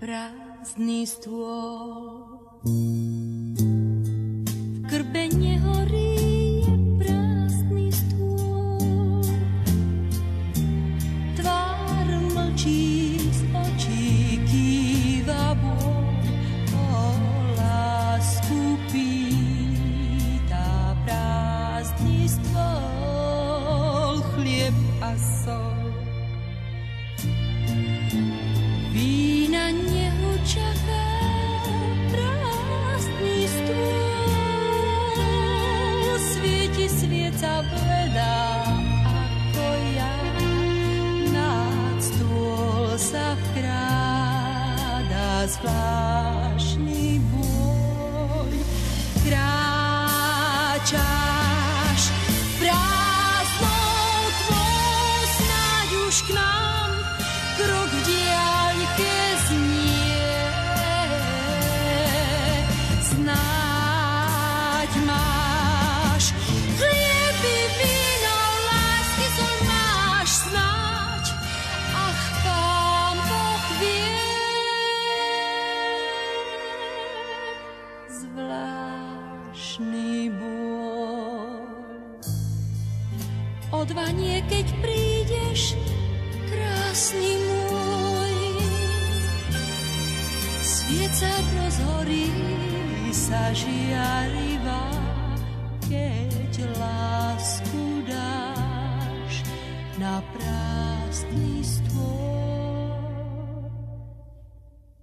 prázdny stôl. V krbe nehorí je prázdny stôl. Tvár mlčí, z očí kýva bôľ. O lásku pýta prázdny stôl. Chlieb a sol. Vína neho čaká prázdny stôl. Svieti svieca bledá ako ja. Nad stôl sa vkráda zvláštny boj. Kráčaš prázdnou tvou, snáď už k nám krok v diaľke znie. Snáď máš chlieby, víno, lásky, sol máš snáď. Ach, Pán Boh vie. Zvláštny bôľ. Odvanie, keď prídeš, krásny môj. Svieca rozhorí sa žiarivá, keď lásku dáš na prázdny stôl.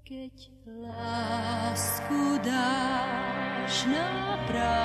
Keď lásku dáš na prázdny